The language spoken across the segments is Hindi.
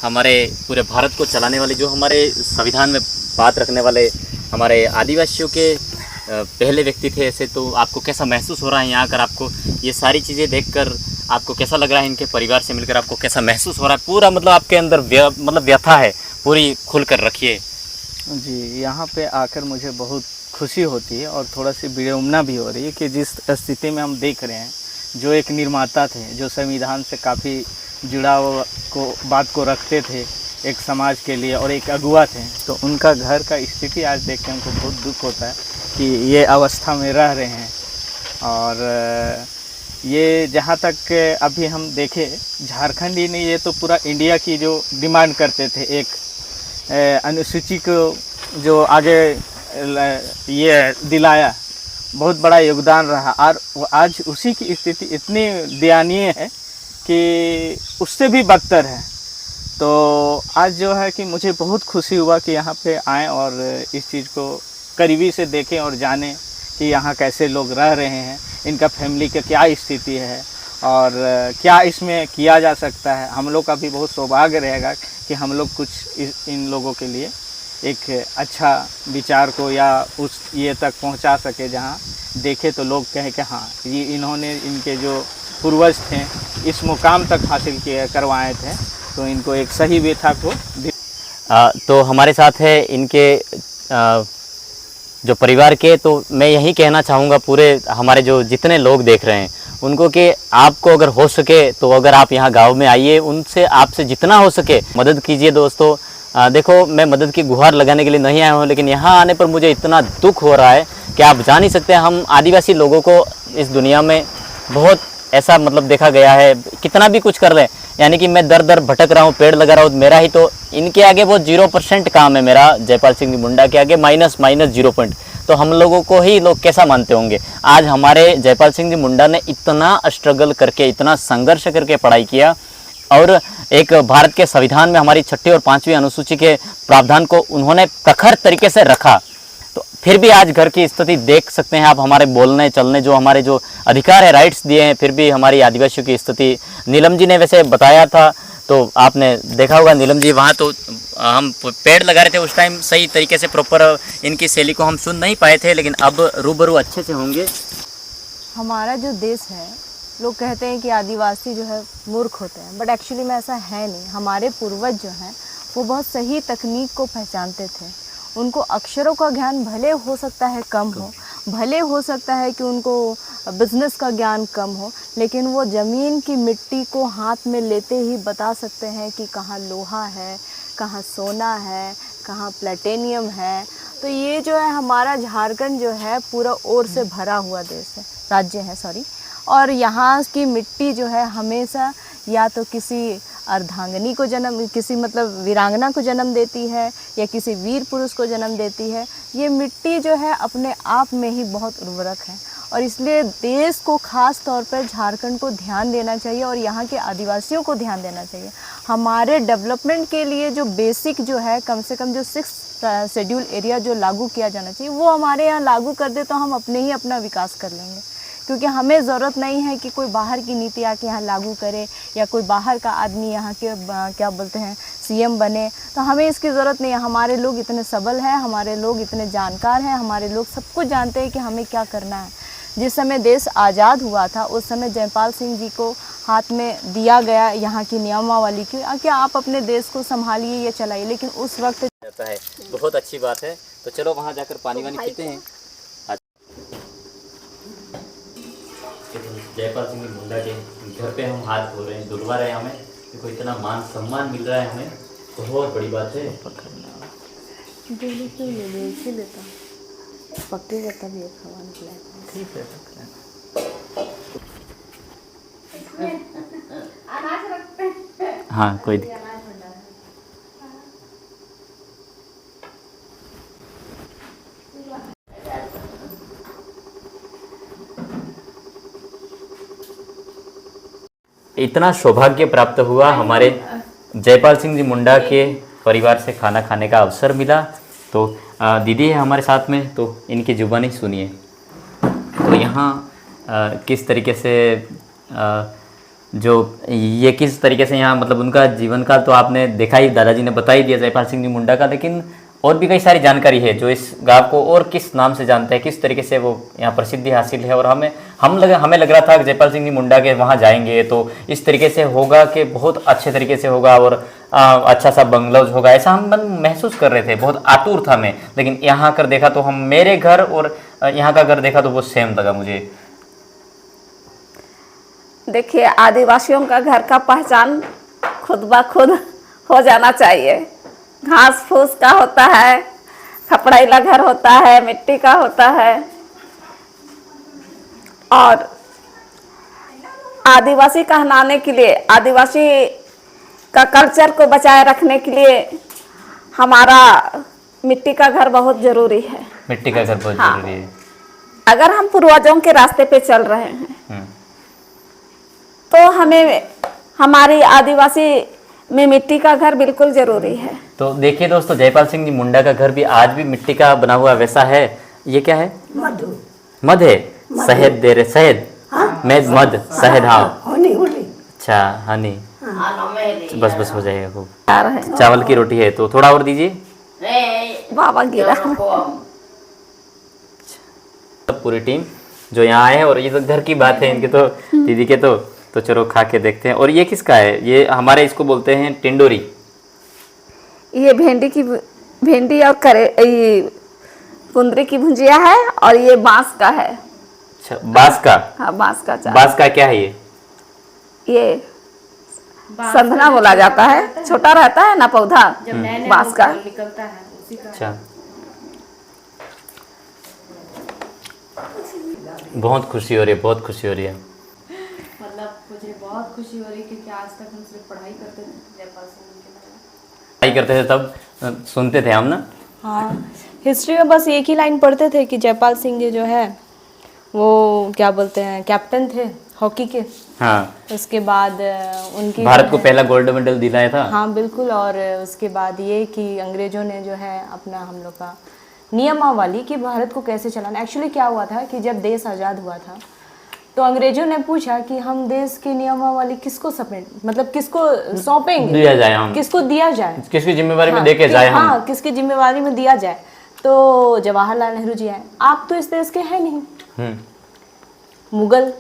हमारे पूरे भारत को चलाने वाले, जो हमारे संविधान में बात रखने वाले हमारे आदिवासियों के पहले व्यक्ति थे ऐसे। तो आपको कैसा महसूस हो रहा है यहाँ आकर? आपको ये सारी चीज़ें देखकर आपको कैसा लग रहा है? इनके परिवार से मिलकर आपको कैसा महसूस हो रहा है? पूरा मतलब आपके अंदर व्यथा है, पूरी खुल कर रखिए। जी, यहाँ पे आकर मुझे बहुत खुशी होती है और थोड़ा सी विडंबना भी हो रही है कि जिस स्थिति में हम देख रहे हैं, जो एक निर्माता थे, जो संविधान से काफ़ी जुड़ाव बात को रखते थे एक समाज के लिए, और एक अगुआ थे, तो उनका घर का स्थिति आज देख के हमको बहुत दुख होता है कि ये अवस्था में रह रहे हैं। और ये जहाँ तक अभी हम देखें, झारखंड ही नहीं, ये तो पूरा इंडिया की जो डिमांड करते थे, एक अनुसूची को जो आगे ये दिलाया, बहुत बड़ा योगदान रहा। और आज उसी की स्थिति इतनी दयनीय है कि उससे भी बदतर है। तो आज जो है कि मुझे बहुत खुशी हुआ कि यहाँ पे आएँ और इस चीज़ को करीबी से देखें और जानें कि यहाँ कैसे लोग रह रहे हैं, इनका फैमिली का क्या स्थिति है और क्या इसमें किया जा सकता है। हम लोग का भी बहुत सौभाग्य रहेगा कि हम लोग कुछ इन लोगों के लिए एक अच्छा विचार को या उस ये तक पहुंचा सके जहां देखे तो लोग कहें कि हाँ, ये इन्होंने, इनके जो पूर्वज थे इस मुकाम तक हासिल किए करवाए थे, तो इनको एक सही व्यथा को तो हमारे साथ है इनके जो परिवार के। तो मैं यही कहना चाहूँगा पूरे हमारे जो जितने लोग देख रहे हैं उनको कि आपको अगर हो सके तो अगर आप यहाँ गांव में आइए, उनसे आपसे जितना हो सके मदद कीजिए दोस्तों। देखो, मैं मदद की गुहार लगाने के लिए नहीं आया हूँ, लेकिन यहाँ आने पर मुझे इतना दुख हो रहा है कि आप जान ही सकते हैं। हम आदिवासी लोगों को इस दुनिया में बहुत ऐसा मतलब देखा गया है, कितना भी कुछ कर लें, यानी कि मैं दर दर भटक रहा हूँ, पेड़ लगा रहा हूँ, मेरा ही तो इनके आगे बहुत 0% काम है मेरा, जयपाल सिंह मुंडा के आगे माइनस 0 तो हम लोगों को ही लोग कैसा मानते होंगे। आज हमारे जयपाल सिंह जी मुंडा ने इतना स्ट्रगल करके, इतना संघर्ष करके पढ़ाई किया और एक भारत के संविधान में हमारी 6ठी और 5वीं अनुसूची के प्रावधान को उन्होंने प्रखर तरीके से रखा। तो फिर भी आज घर की स्थिति देख सकते हैं आप, हमारे बोलने चलने जो हमारे जो अधिकार है, राइट्स दिए हैं, फिर भी हमारी आदिवासियों की स्थिति। नीलम जी ने वैसे बताया था, तो आपने देखा होगा नीलम जी, वहाँ तो हम पेड़ लगा रहे थे उस टाइम, सही तरीके से प्रॉपर इनकी शैली को हम सुन नहीं पाए थे, लेकिन अब रूबरू अच्छे से होंगे। हमारा जो देश है, लोग कहते हैं कि आदिवासी जो है मूर्ख होते हैं, बट एक्चुअली में ऐसा है नहीं। हमारे पूर्वज जो हैं वो बहुत सही तकनीक को पहचानते थे। उनको अक्षरों का ज्ञान भले हो सकता है कम हो, भले हो सकता है कि उनको बिजनेस का ज्ञान कम हो, लेकिन वो ज़मीन की मिट्टी को हाथ में लेते ही बता सकते हैं कि कहाँ लोहा है, कहाँ सोना है, कहाँ प्लेटिनियम है। तो ये जो है हमारा झारखंड जो है पूरा ओर से भरा हुआ देश है, राज्य है सॉरी। और यहाँ की मिट्टी जो है हमेशा या तो किसी अर्धांगिनी को जन्म, किसी मतलब वीरांगना को जन्म देती है या किसी वीर पुरुष को जन्म देती है। ये मिट्टी जो है अपने आप में ही बहुत उर्वरक है और इसलिए देश को ख़ास तौर पर झारखंड को ध्यान देना चाहिए और यहाँ के आदिवासियों को ध्यान देना चाहिए। हमारे डेवलपमेंट के लिए जो बेसिक जो है, कम से कम जो 6 शेड्यूल एरिया जो लागू किया जाना चाहिए, वो हमारे यहाँ लागू कर दे तो हम अपने ही अपना विकास कर लेंगे। क्योंकि हमें ज़रूरत नहीं है कि कोई बाहर की नीति आके यहाँ लागू करे या कोई बाहर का आदमी यहाँ के क्या बोलते हैं सीएम बने, तो हमें इसकी ज़रूरत नहीं है। हमारे लोग इतने सबल हैं, हमारे लोग इतने जानकार हैं, हमारे लोग सब कुछ जानते हैं कि हमें क्या करना है। जिस समय देश आज़ाद हुआ था उस समय जयपाल सिंह जी को हाथ में दिया गया यहाँ की नियमावली कि आप अपने देश को संभालिए या चलाइए, लेकिन उस वक्त रहता है। बहुत अच्छी बात है। तो चलो वहाँ जाकर पानी वानी पीते हैं। जयपाल सिंह मुंडा के घर पे हम हाथ धो रहे हैं, धुलवा रहे हैं। हमें देखो इतना मान सम्मान मिल रहा है, हमें बहुत बड़ी बात है। पक्के का तभी खवा निकला। ठीक है। हाँ, कोई दिक्कत। इतना सौभाग्य प्राप्त हुआ, हमारे जयपाल सिंह जी मुंडा के परिवार से खाना खाने का अवसर मिला। तो दीदी है हमारे साथ में, तो इनकी जुबानी सुनिए। तो यहाँ किस तरीके से जो ये किस तरीके से यहाँ मतलब उनका जीवन काल तो आपने देखा ही, दादाजी ने बता ही दिया जयपाल सिंह जी मुंडा का, लेकिन और भी कई सारी जानकारी है जो इस गांव को और किस नाम से जानते हैं, किस तरीके से वो यहाँ प्रसिद्धि हासिल है। और हमें लग रहा था कि जयपाल सिंह जी मुंडा के वहाँ जाएंगे तो इस तरीके से होगा कि बहुत अच्छे तरीके से होगा और अच्छा सा बंगलोज होगा, ऐसा हम मन महसूस कर रहे थे, बहुत आतुर था मैं। लेकिन यहाँ आकर देखा तो मेरे घर और यहाँ का घर देखा तो वो सेम लगा मुझे। देखिए, आदिवासियों का घर का पहचान खुद ब खुद हो जाना चाहिए। घास फूस का होता है, खपड़ैला घर होता है, मिट्टी का होता है, और आदिवासी कहलाने के लिए, आदिवासी का कल्चर को बचाए रखने के लिए हमारा मिट्टी का घर बहुत जरूरी है। मिट्टी का घर बहुत हाँ। जरूरी है। अगर हम पूर्वजों के रास्ते पे चल रहे हैं तो हमें हमारी आदिवासी में मिट्टी का घर बिल्कुल जरूरी है। तो देखिए दोस्तों, जयपाल सिंह जी मुंडा का घर भी आज भी मिट्टी का बना हुआ वैसा है। ये क्या है? मध है। शहद दे रहे, शहद मध शहद। हाँ अच्छा, हनी। बस हो जाएगा खूब। चावल की रोटी है तो थोड़ा और दीजिए। बाबा गिरा। पूरी टीम जो यहाँ आए हैं, और ये तो घर की बात है इनके तो दीदी के तो चलो खा के देखते हैं। और ये किसका है? ये हमारे इसको बोलते हैं टिंडोरी। ये भिंडी और कुंदरी की भुजिया है, और ये बांस का है। अच्छा, बांस का। हाँ, बांस का चावल। बांस का क्या है ये संधना बोला जाता है, छोटा रहता है ना पौधा बांस का। निकलता है उसी का। अच्छा, बहुत खुशी हो रही है, बहुत खुशी हो रही है। मतलब मुझे बहुत खुशी हो रही है क्योंकि आज तक हम सिर्फ पढ़ाई करते थे जयपाल सिंह के बारे में। पढ़ाई करते थे तब सुनते थे हम ना। हाँ, हिस्ट्री में बस एक ही लाइन पढ़ते थे कि जयपाल सिंह जी जो है वो क्या बोलते हैं, कैप्टन थे हॉकी के। हाँ, उसके बाद उनकी भारत को पहला गोल्ड मेडल दिलाया था। हाँ बिल्कुल। और उसके बाद ये कि अंग्रेजों ने जो है अपना हम लोग का नियमावली कि भारत को कैसे चलाना। एक्चुअली क्या हुआ था कि जब देश आज़ाद हुआ था तो अंग्रेजों ने पूछा कि हम देश की नियमावली किसको किसको सौंपेंगे, दिया जाए, हम किसको दिया जाए, किसकी जिम्मेवारी में हाँ, देके जाए हम। हाँ, किसकी जिम्मेवारी में दिया जाए। तो जवाहरलाल नेहरू जी आए, आप तो इस देश के हैं नहीं, मुगल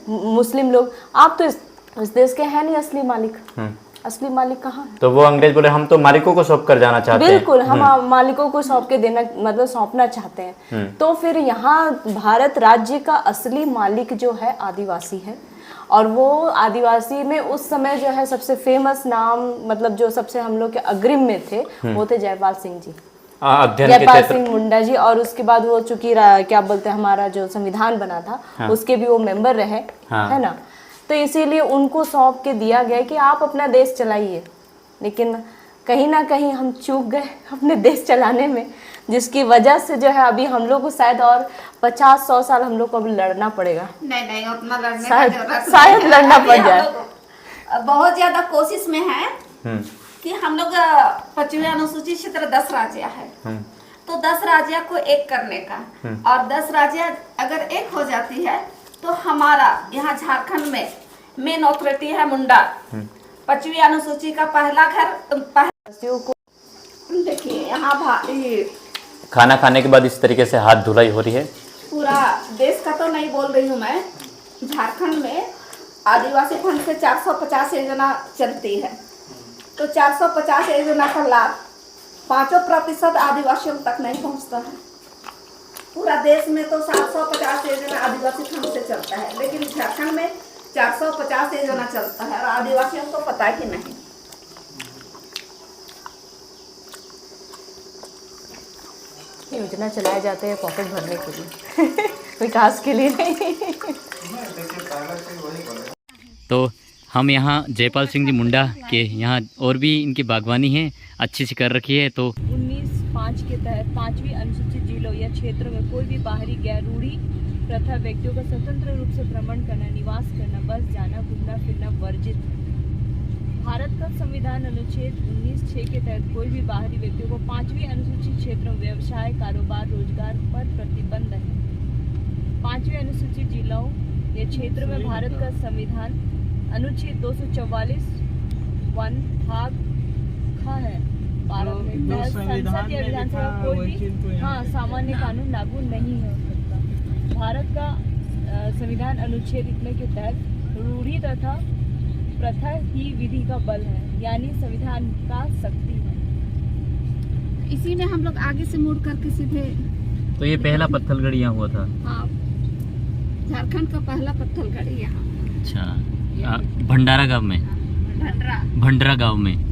मुस्लिम लोग, आप तो इस देश के हैं नहीं असली मालिक। असली मालिक कहाँ है? तो वो अंग्रेज बोले हम तो मालिकों को सौंप कर जाना चाहते हैं। बिल्कुल, हम मालिकों को सौंप के देना सौंपना चाहते हैं। तो फिर यहाँ भारत राज्य का असली मालिक जो है आदिवासी है, और वो आदिवासी में उस समय जो है सबसे फेमस नाम जो सबसे हम लोग के अग्रिम में थे वो थे जयपाल सिंह जी, जयपाल सिंह मुंडा जी। और उसके बाद वो चूंकि क्या बोलते हैं हमारा जो संविधान बना था उसके भी वो मेंबर रहे, है ना। तो इसीलिए उनको सौंप के दिया गया कि आप अपना देश चलाइए। लेकिन कहीं ना कहीं हम चूक गए अपने देश चलाने में, जिसकी वजह से जो है अभी हम लोग को शायद और 50-100 साल हम लोग को अभी लड़ना पड़ेगा। नहीं, उतना लड़ने शायद लड़ना पड़ जाए। बहुत ज्यादा कोशिश में है कि हम लोग 25वें अनुसूचित क्षेत्र 10 राज्य है, तो 10 राज्य को एक करने का, और 10 राज्य अगर एक हो जाती है तो हमारा यहाँ झारखंड में मेन ऑथोरिटी है मुंडा। 25वीं अनुसूची का पहला घर को देखिए। यहाँ खाना खाने के बाद इस तरीके से हाथ धुलाई हो रही है। पूरा देश का तो नहीं बोल रही हूँ मैं, झारखंड में आदिवासी फंड से 450 योजना चलती है, तो 450 योजना का लाभ 5% आदिवासियों तक नहीं पहुँचता है। पूरा देश में तो 750 योजना आदिवासी फंड से चलता है, लेकिन झारखंड में 450 योजना चलता है और आदिवासियों को पता ही नहीं। योजना चलाए जाते हैं पॉकेट भरने के लिए विकास के लिए नहीं। तो हम यहाँ जयपाल सिंह जी मुंडा के यहाँ और भी इनकी बागवानी है, अच्छी सी कर रखी है। तो 19(5) के तहत 5वीं अनुसूचित जिलों या क्षेत्रों में कोई भी बाहरी गैर रूढ़ी प्रथा व्यक्तियों का स्वतंत्र रूप से भ्रमण करना, निवास करना, बस जाना, घूमना फिरना वर्जित। भारत का संविधान अनुच्छेद 19(6) के तहत कोई भी बाहरी व्यक्तियों को 5वीं अनुसूचित क्षेत्रों व्यवसाय, कारोबार, रोजगार पर प्रतिबंध है। 5वीं अनुसूचित जिलों या क्षेत्र में भारत का संविधान अनुच्छेद 244 वन भाग ख है भारत में जो संसद संविधान या में विधानसभा लिखा, कोई वही चीज़ को भी यहाँ हाँ पे सामान्य कानून लागू नहीं हो सकता। भारत का संविधान अनुच्छेद इतने के तहत रूढ़ि तथा प्रथा ही विधि का बल है, यानी संविधान का शक्ति है। इसी में हम लोग आगे से मुड़ करके सीधे तो ये पहला पत्थलगढ़ यहाँ हुआ था। हाँ, झारखंड का पहला पत्थलगढ़ी यहाँ अच्छा, भंडारा गांव में, भंडरा भंडरा गांव में।